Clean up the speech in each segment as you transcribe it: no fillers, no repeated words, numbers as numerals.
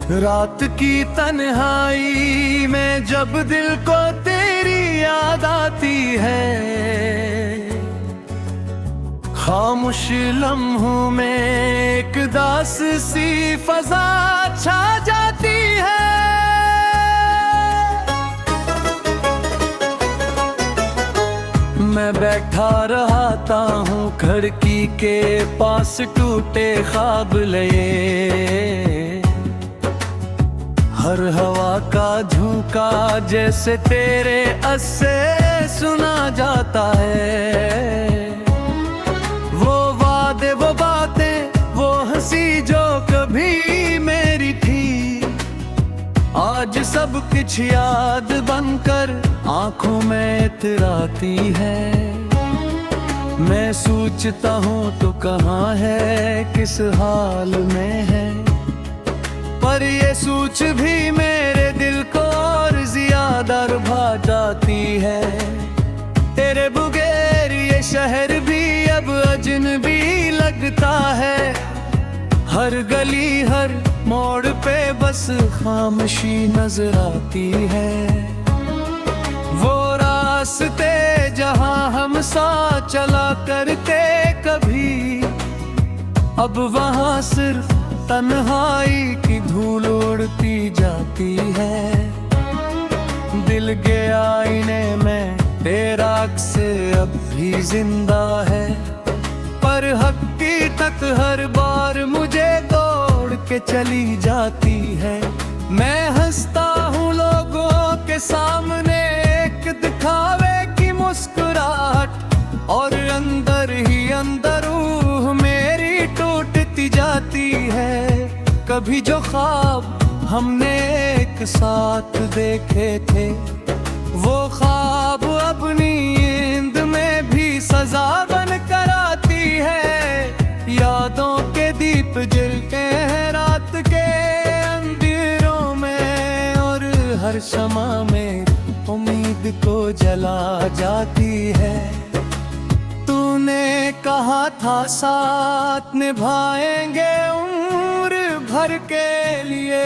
रात की तन्हाई में जब दिल को तेरी याद आती है, खामोश लम्हों में एक दास सी फजा छा जाती है। मैं बैठा रहता हूँ खिड़की के पास, टूटे ख्वाब लिए, हर हवा का झोंका जैसे तेरे अस्से सुना जाता है। वो वादे, वो बातें, वो हंसी जो कभी मेरी थी, आज सब कुछ याद बनकर आंखों में इतराती है। मैं सोचता हूँ तो कहाँ है, किस हाल में है, पर ये सोच भी मेरे दिल को और ज्यादा रुभा जाती है। तेरे बगैर ये शहर भी अब अजनबी लगता है। हर गली, हर मोड़ पे बस खामोशी नजर आती है। वो रास्ते जहां हम साथ चला करते कभी, अब वहां सिर्फ तन्हाई की धूल उड़ती जाती है। दिल के आईने में तेरा अक्स अब भी जिंदा है, पर हकीकत हर बार मुझे तोड़ के चली जाती है। मैं हंसता हूँ लोगों के सामने एक दिखावे की मुस्कुराहट, और अंदर ही अंदर रूह मेरी टूटती जाती है। कभी जो ख्वाब हमने एक साथ देखे थे, वो ख्वाब अपनी नींद में भी सजा बन कर आती है। यादों के दीप जलते हैं रात के अंधेरों में, और हर शमा में उम्मीद को जला जाती है। तूने कहा था साथ निभाएंगे उम्र भर के लिए,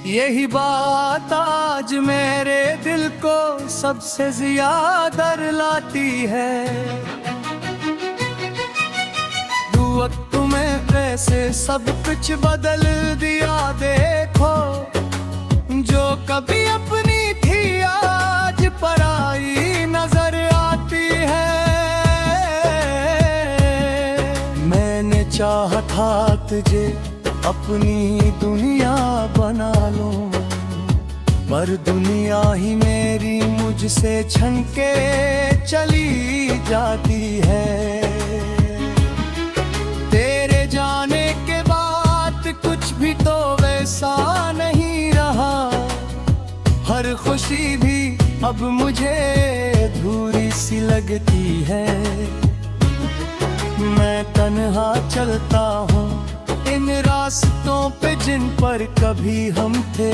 यही बात आज मेरे दिल को सबसे ज्यादा रुलाती है। वक्त में कैसे सब कुछ बदल दिया देखो, जो कभी अपनी थी आज पराई नजर आती है। मैंने चाहा था तुझे अपनी दुनिया बना लूं, पर दुनिया ही मेरी मुझसे छन के चली जाती है। तेरे जाने के बाद कुछ भी तो वैसा नहीं रहा, हर खुशी भी अब मुझे अधूरी सी लगती है। मैं तन्हा चलता हूँ इन रास्तों पे जिन पर कभी हम थे,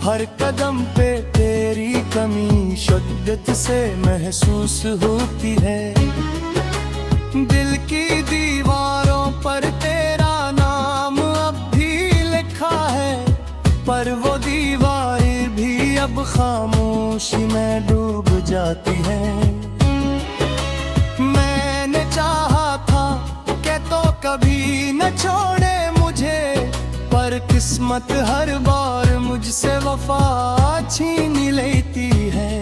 हर कदम पे तेरी कमी शिद्दत से महसूस होती है। दिल की दीवारों पर तेरा नाम अब भी लिखा है, पर वो दीवार भी अब खामोशी में डूब जाती है। मैंने चाहा था कि तो कभी न छोड़े मुझे, पर किस्मत हर बार मुझसे वफा छीन लेती है।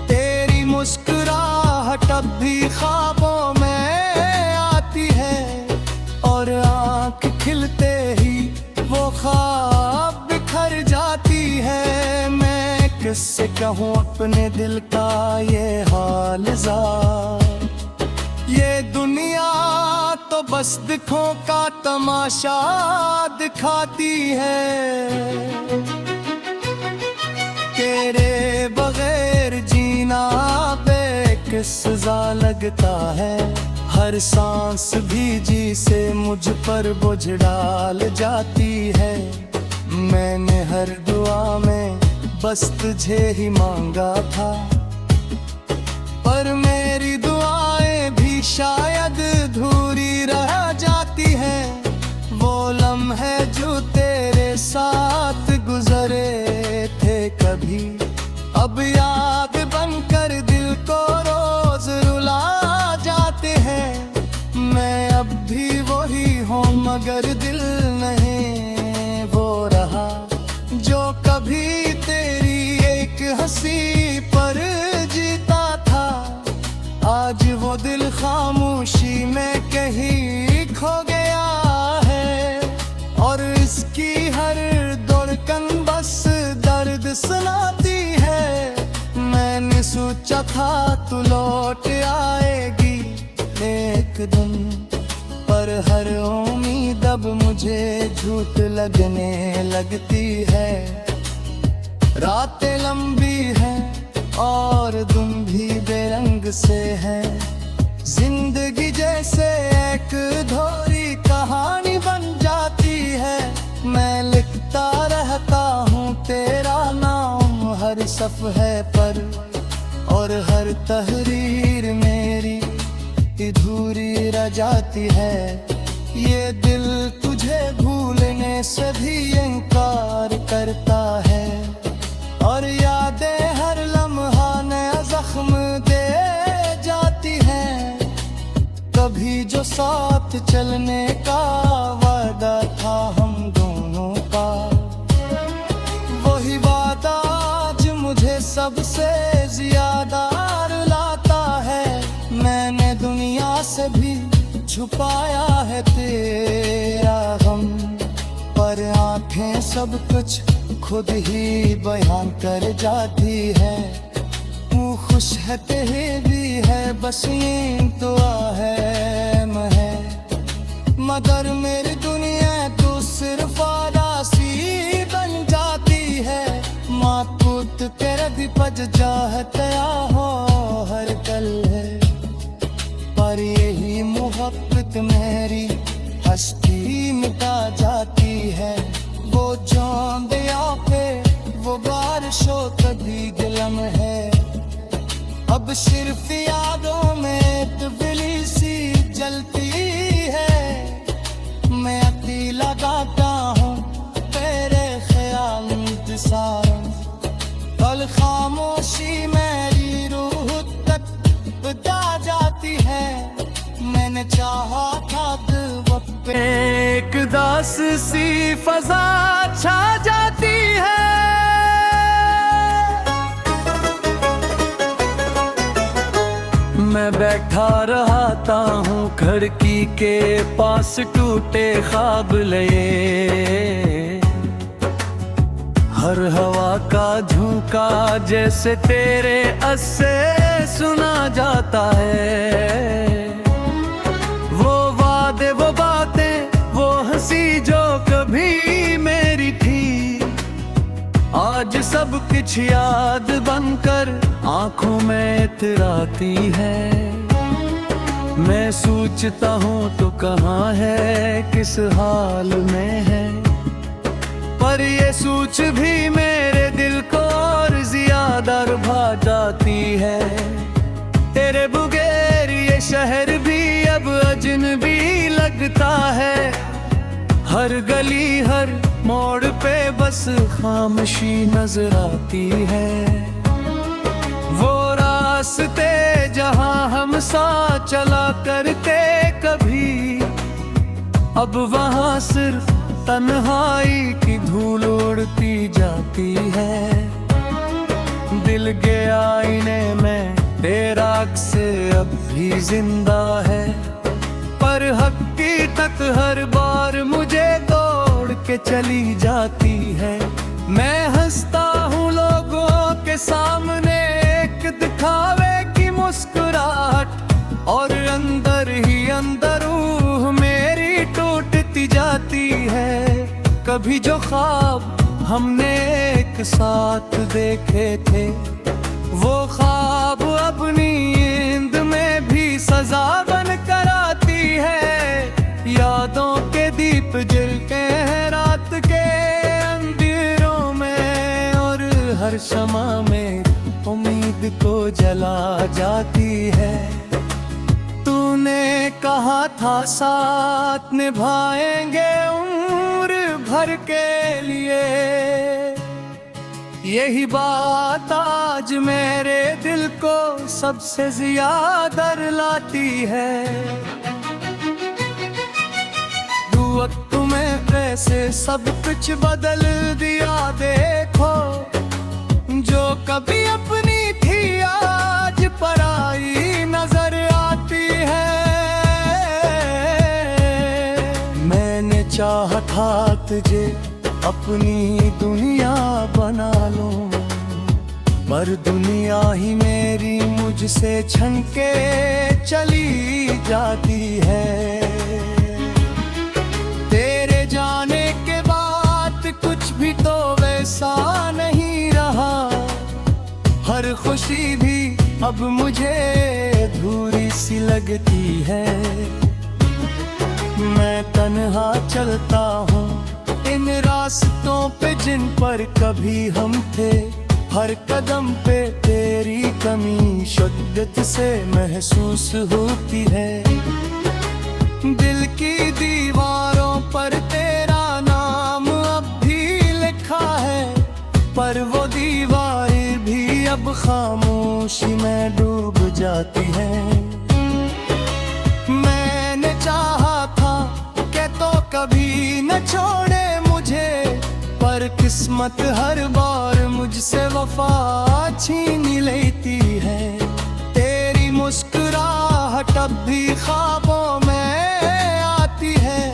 तेरी मुस्कुराहट अब भी ख्वाबों में आती है, और आँख खिलते ही वो ख्वाब बिखर जाती है। मैं किससे कहूँ अपने दिल का ये हाल ज़ार, ये दुनिया तो बस दिखों का तमाशा दिखाती है। तेरे बगैर जीना बेकिस्सा लगता है, हर सांस भी जी से मुझ पर बोझ डाल जाती है। मैंने हर दुआ में बस तुझे ही मांगा था, पर मेरी दुआएं भी शायद अधूरी रह जाती है। वो लम्हे जो तेरे जिसकी हर धड़कन बस दर्द सुनाती है। मैंने सोचा था तू लौट आएगी एक दिन, पर हर उम्मीद अब मुझे झूठ लगने लगती है। रातें लंबी हैं और दिन भी बेरंग से है। जिंदगी जैसे एक अधूरी कहानी बन जाती है। मैं लिखता रहता हूँ तेरा नाम हर सफ़हे पर, और हर तहरीर मेरी अधूरी रह जाती है। ये दिल तुझे भूलने से भी इनकार करता है, और यादें हर लम्हा नया जख्म दे जाती हैं। कभी जो साथ चलने का वादा था हम दोनों का, वही वादा आज मुझे सबसे ज्यादा रुलाता है। मैंने दुनिया से भी छुपाया है तेरा गम, पर आंखें सब कुछ खुद ही बयान कर जाती है। तू खुश है तेरे भी है, बस ये दुआ है मैं, मगर मेरी दुनिया तो सिर्फ आरासी बन जाती है। माँ पुत तेरे भी पज चाहते हो हर कल है, पर यही मोहब्बत मेरी हस्ती मिटा जाती है। वो चांदिया पे वो बारिशों कभी गिलम है, अब सिर्फ यादों में तबलीसी जलती है। मैं अकेला गाता हूँ तेरे ख्याल इंतज़ार, कल खामोशी मेरी रूह तक बता जाती है। मैंने चाहा था वक्त पे एक दास सी फजा छा जाती है। मैं बैठा रहता हूँ खिड़की के पास टूटे ख्वाब लिए, हर हवा का झोंका जैसे तेरे अस्से सुना जाता है। वो वादे वो बातें वो हंसी जो कभी मेरी थी, आज सब कुछ याद बनकर आंखों में इतराती है। मैं सोचता हूँ तो कहाँ है, किस हाल में है, पर ये सोच भी मेरे दिल को और ज्यादा रुभा जाती है। तेरे बगैर ये शहर भी अब अजनबी लगता है। हर गली हर मोड़ पे बस खामोशी नजर आती है। वो रास्ते जहाँ हम साथ चला करते कभी, अब वहाँ सिर्फ तन्हाई की धूल उड़ती जाती है। दिल के आईने में तेरा अक्स अब भी जिंदा है, पर हकीकत हर बार मुझे तोड़ के चली जाती है। मैं हंसता हूँ लोगों के सामने एक दिखावे की मुस्कुराहट, और अंदर ही अंदर रूह मेरी टूटती जाती है। कभी जो ख्वाब हमने एक साथ देखे थे, वो ख्वाब अपनी नींद में भी सजा बन कर आती है। यादों के दीप जलते हैं रात के अंधेरों में, और हर शमा में उम्मीद को जला जाती है। तूने कहा था साथ निभाएंगे उम्र भर के लिए, यही बात आज मेरे दिल को सबसे ज्यादा रुलाती है। वक्त में कैसे सब कुछ बदल दिया देखो, जो कभी अपनी थी आज पराई नजर आती है। मैंने चाहा था तुझे अपनी दुनिया बना लूं, पर दुनिया ही मेरी मुझसे छन के चली जाती है। तेरे जाने के बाद कुछ भी तो वैसा नहीं रहा, हर खुशी भी अब मुझे अधूरी सी लगती है। मैं तन्हा चलता हूँ इन रास्तों पे जिन पर कभी हम थे, हर कदम पे तेरी कमी शिद्दत से महसूस होती है। दिल की दीवारों पर तेरा नाम अब भी लिखा है, पर वो दीवारें भी अब खामोशी में डूब जाती हैं। मैंने चाहा था कि तो कभी न छोड़े मुझे, पर किस्मत हर बार मुझसे वफा छीन लेती है। तेरी मुस्कुराहट अब भी ख्वाबों में आती है,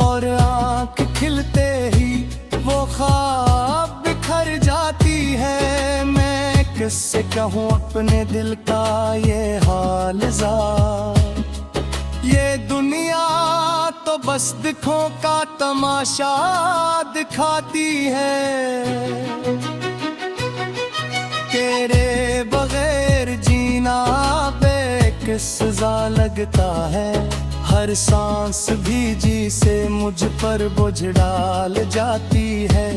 और आँख खिलते ही वो ख्वाब बिखर जाती है। मैं किससे कहूँ अपने दिल का ये हाल ज़ार, ये दुनिया तो बस दिखों का तमाशा दिखाती है। तेरे बगैर जीना बेकिस्सा लगता है, हर सांस भी जी से मुझ पर बोझ डाल जाती है।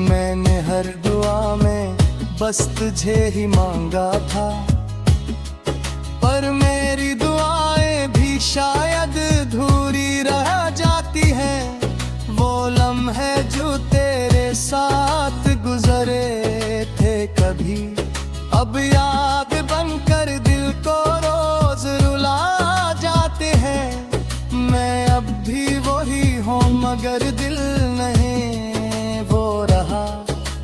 मैंने हर दुआ में बस तुझे ही मांगा था, पर मेरी दुआएं भी शायद अधूरी रह जाती है। वो लम्हे जो तेरे साथ गुजरे थे कभी, अब याद बनकर दिल को रोज रुला जाते हैं। मैं अब भी वही हूँ मगर दिल नहीं वो रहा,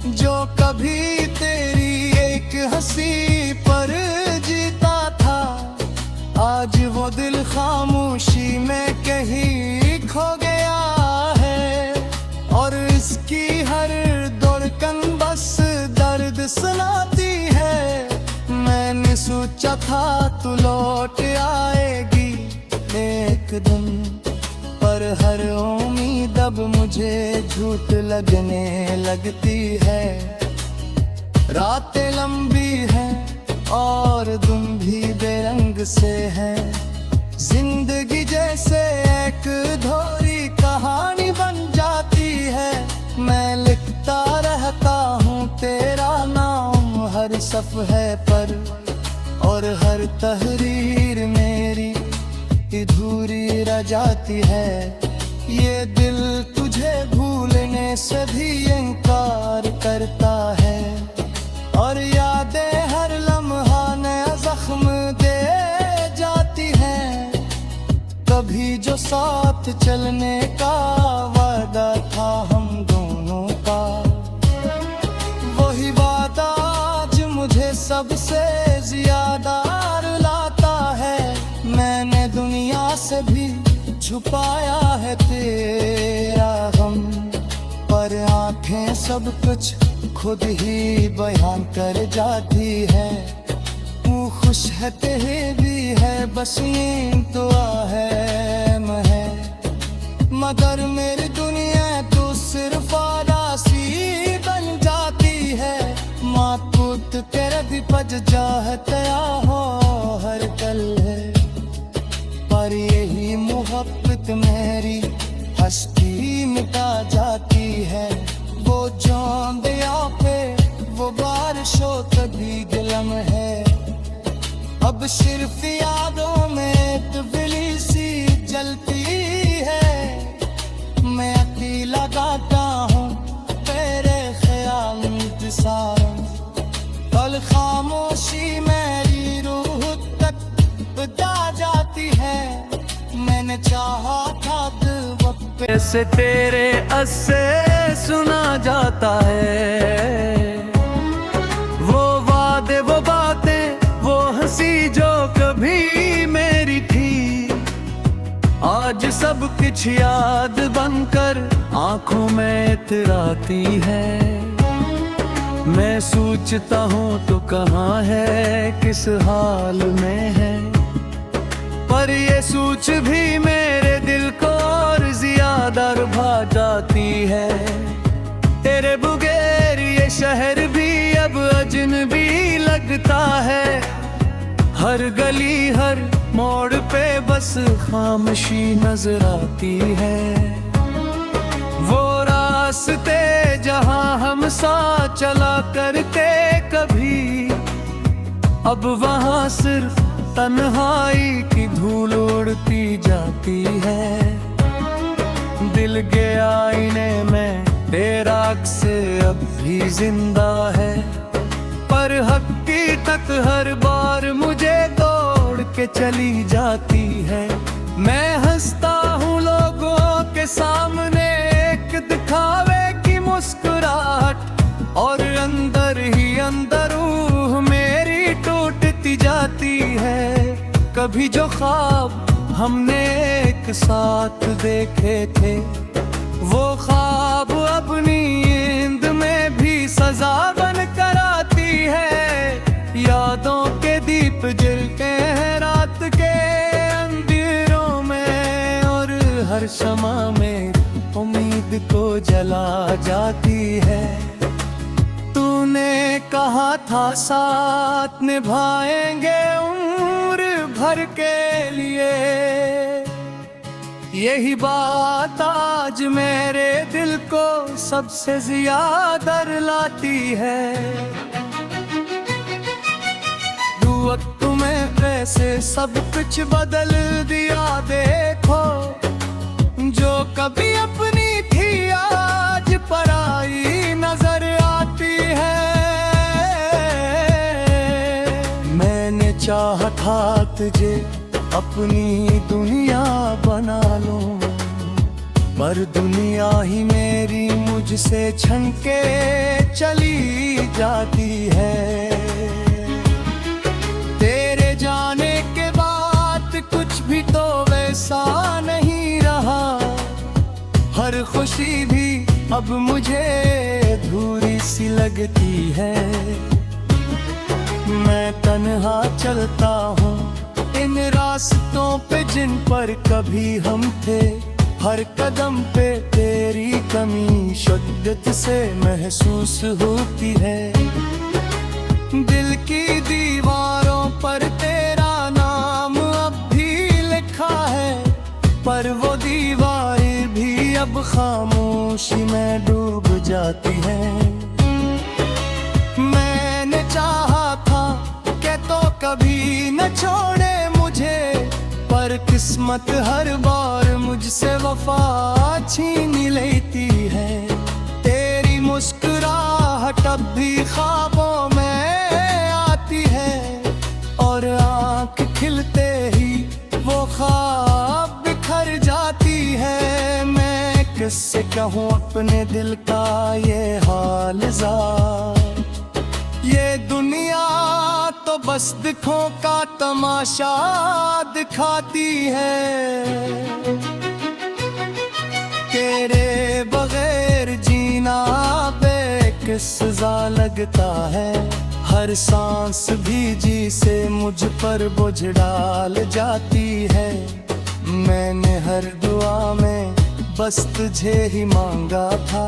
जो कभी तेरी एक हंसी पर जीता था। आज वो दिल खामोशी में कहीं खो गया है, और इसकी हर धड़कन बस दर्द सुनाती है। मैंने सोचा था तू लौट आएगी एक दिन, पर हर उम्मीद अब मुझे झूठ लगने लगती है। रातें लंबी हैं और तुम भी बेरंग से है, जिंदगी जैसे एक अधूरी कहानी बन जाती है। मैं लिखता रहता हूँ तेरा नाम हर सफ़हे पर, और हर तहरीर मेरी अधूरी रह जाती है। ये दिल तुझे भूलने से भी इनकार करता है, और यादें हर लम्हा नया जख्म दे जाती हैं। कभी जो साथ चलने का वादा था हम दोनों का, वही वादा आज मुझे सबसे ज्यादा रुलाता है। मैंने दुनिया से भी छुपाया है तेरा गम, पर आंखें सब कुछ खुद ही बयान कर जाती है। तू खुश है तेरे भी है, बस ये दुआ है मैं, मगर मेरी दुनिया तो सिर्फ आरासी बन जाती है। माँ पुत तेरे भी पज जाते हो हर कल है, पर यही मोहब्बत मेरी हस्ती मिटा जाती है। वो जोंदिया पे वो बारिशों तभी गिलम है, अब सिर्फ यादों में तबली सी जलती है। मैं अकेला गाता हूँ तेरे ख्याल इंतज़ार, कल खामोशी मेरी रूह तक बता जाती है। मैंने चाहा था वक्त से तेरे अस्से सुना जाता है, वो वादे वो बातें वो हंसी जो कभी मेरी थी, आज आज सब कुछ याद बनकर आंखों में इतराती है। मैं सोचता हूँ तो कहाँ है, किस हाल में है, पर ये सोच भी मेरे दिल को और ज्यादा भा जाती है। तेरे बगैर ये शहर भी अब अजनबी लगता है। हर गली हर मोड़ पे बस खामोशी नजर आती है। वो रास्ते जहां हम साथ चला करते कभी, अब वहां सिर्फ तन्हाई की धूल उड़ती जाती है। दिल के आईने में तेरा अक्स अब भी जिंदा है, पर हकीकत हर बार मुझे तोड़ के चली जाती है। मैं हंसता हूँ लोगों के सामने एक दिखावे की मुस्कुराहट, और अंदर ही अंदर रूह मेरी टूटती जाती है। कभी जो ख्वाब हमने एक साथ देखे थे, वो ख्वाब अपनी नींद में भी सजा बन कर आती है। यादों के दीप जलते हैं रात के अंधेरों में, और हर शमा में उम्मीद को जला जाती है। तूने कहा था साथ निभाएंगे उम्र भर के लिए, यही बात आज मेरे दिल को सबसे ज्यादा रुलाती है। वक्त में कैसे सब कुछ बदल दिया देखो, जो कभी अपनी थी आज पराई नजर आती है। मैंने चाहा था तुझे अपनी दुनिया बना लूं, पर दुनिया ही मेरी मुझसे छन के चली जाती है। तेरे जाने के बाद कुछ भी तो वैसा नहीं रहा, हर खुशी भी अब मुझे अधूरी सी लगती है। मैं तन्हा चलता हूँ इन रास्तों पे जिन पर कभी हम थे, हर कदम पे तेरी कमी शिद्दत से महसूस होती है। दिल की दीवारों पर तेरा नाम अब भी लिखा है, पर वो दीवारें भी अब खामोशी में डूब जाती हैं। मैंने चाहा था कि तो कभी न छोड़े मुझे, पर किस्मत हर बार मुझसे वफा छीन लेती है। तेरी मुस्कुराहट अब भी ख्वाबों में आती है, और आँख खिलते ही वो ख्वाब बिखर जाती है। मैं किससे कहूँ अपने दिल का ये हाल ज़ार, ये दुनिया तो बस दिखों का तमाशा दिखाती है। तेरे बगैर जीना बेकिस्सा लगता है, हर सांस भी जी से मुझ पर बोझ डाल जाती है। मैंने हर दुआ में बस तुझे ही मांगा था,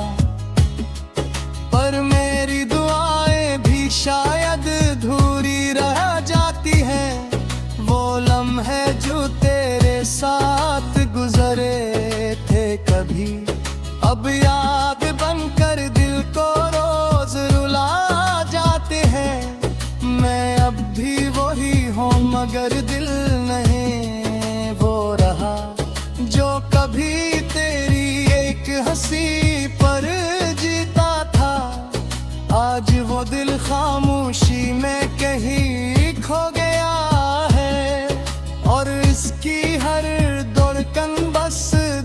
पर मेरी दुआएं भी शायद अधूरी रह जाती है। वो लम्हे जो तेरे साथ गुजरे थे कभी, अब याद बनकर दिल को रोज रुला जाते हैं। मैं अब भी वही हूँ मगर दिल नहीं वो रहा, जो कभी तेरी एक हंसी पर जीता था। आज वो दिल खामोशी में कहीं खो गया है, और इसकी हर धड़कन बस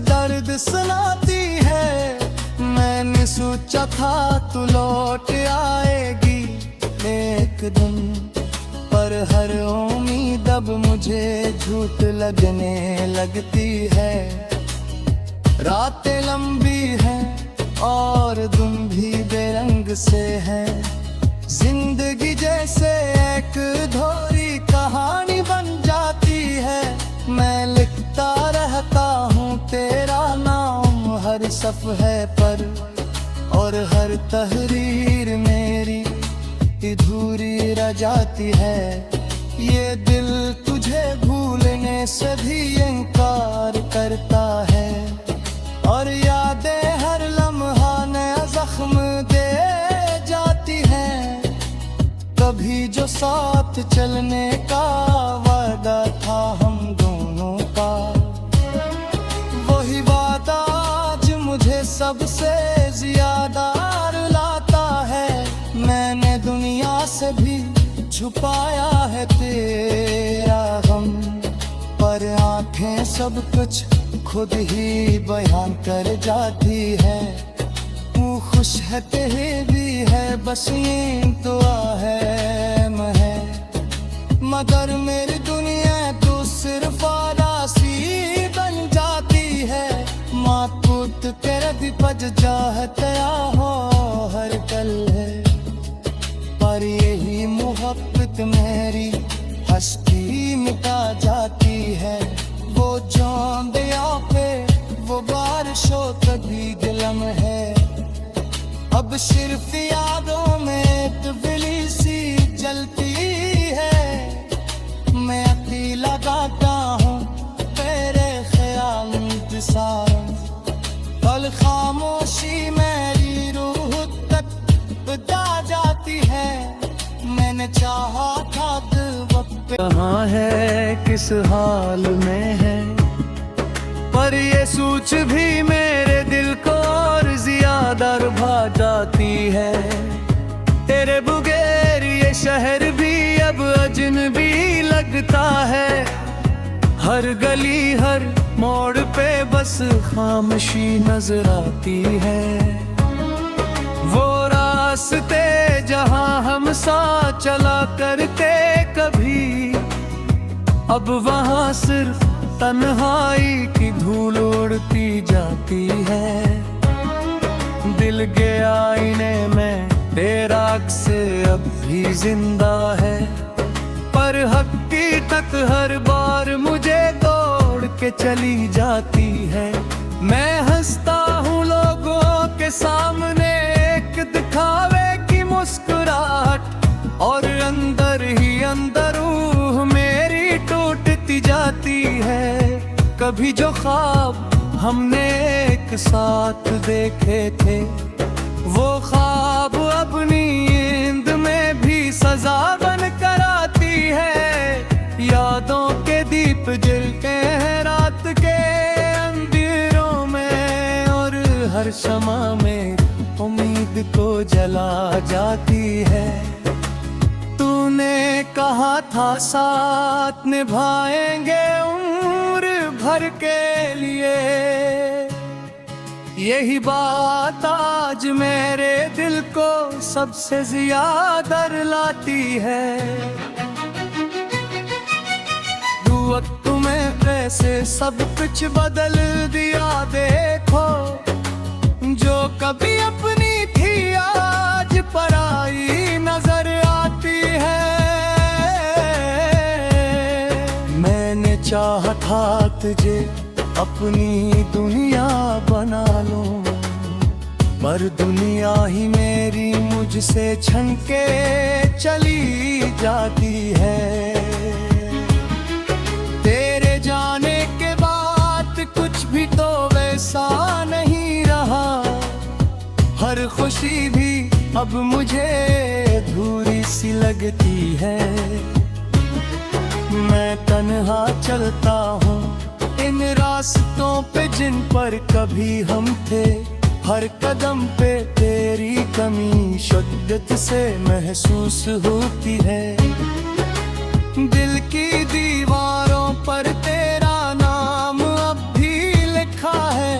दर्द सुनाती है। मैंने सोचा था तू लौट आएगी एक दिन, पर और हर उम्मीद अब मुझे झूठ लगने लगती है। रातें लंबी हैं और दिन भी बेरंग से है। जिंदगी जैसे एक अधूरी कहानी बन जाती है। मैं लिखता रहता हूँ तेरा नाम हर सफ़हे पर, और हर तहरीर मेरी अधूरी रह जाती है। ये दिल तुझे भूलने से भी इनकार करता है, और यादें हर लम्हा नया जख्म दे जाती हैं। कभी जो साथ चलने का वादा था हम दोनों का, वही वादा आज मुझे सबसे ज्यादा रुलाता है। मैंने दुनिया से भी छुपाया है तेरा गम, पर आंखें सब कुछ खुद ही बयान कर जाती है। तू खुश है तेरे भी है, बस ये दुआ है मैं, मगर मेरी दुनिया तो सिर्फ आरासी बन जाती है। माँ पुत तेरे भी बज जाता हो हर पल है, पर यही मोहब्बत मेरी हस्ती मिटा जाती है। वो चांदिया पे वो बारिशों कभी दिलम है, अब सिर्फ यादों में तबली सी जलती है। मैं अकेला गाता हूँ तेरे ख्याल इंतज़ार, कल खामोशी मेरी रूह तक बता जाती है। मैंने चाहा था वक्त कहाँ है किस हाल में है, पर ये सोच भी मेरे दिल को और ज्यादा रुभा जाती है। तेरे बगैर ये शहर भी अब अजनबी लगता है। हर गली हर मोड़ पे बस खामोशी नजर आती है। वो रास्ते जहाँ हम साथ चला करते कभी, अब वहाँ सिर्फ तन्हाई की धूल उड़ती जाती है। दिल के आईने में तेरा अक्स अब भी जिंदा है, पर हकीकत हर बार मुझे तोड़ के चली जाती है। मैं हंसता हूँ लोगों के सामने एक दिखावे की मुस्कुराहट, और अंदर ही अंदर रूह मेरी टूटती जाती है। कभी जो ख्वाब हमने एक साथ देखे थे, वो ख्वाब अपनी नींद में भी सजा बन कर आती है। यादों के दीप जलते हैं रात के अंधेरों में, और हर शमा में उम्मीद को जला जाती है। तूने कहा था साथ निभाएंगे उम्र भर के लिए, यही बात आज मेरे दिल को सबसे ज्यादा रुलाती है। वक्त में कैसे सब कुछ बदल दिया देखो, जो कभी अपनी थी आज पराई नजर आती है। मैंने चाहा था तुझे अपनी दुनिया बना लूं, पर दुनिया ही मेरी मुझसे छन के चली जाती है। तेरे जाने के बाद कुछ भी तो वैसा नहीं रहा, हर खुशी भी अब मुझे अधूरी सी लगती है। मैं तन्हा चलता हूँ इन रास्तों पे जिन पर कभी हम थे, हर कदम पे तेरी कमी शिद्दत से महसूस होती है। दिल की दीवारों पर तेरा नाम अब भी लिखा है,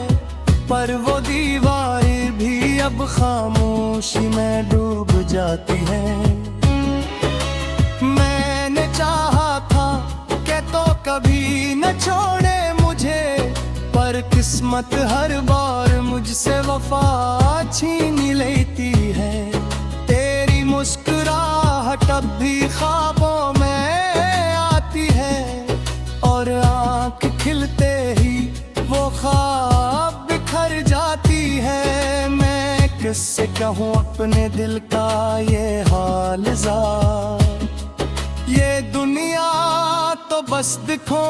पर वो दीवारें भी अब खामोशी में डूब जाती है। मैंने किस्मत हर बार मुझसे वफा छीन लेती है। तेरी मुस्कुराहट अब भी ख्वाबों में आती है, और आँख खिलते ही वो ख्वाब बिखर जाती है। मैं किससे कहूँ अपने दिल का ये हाल ज़ार, ये दुनिया तो बस दिखों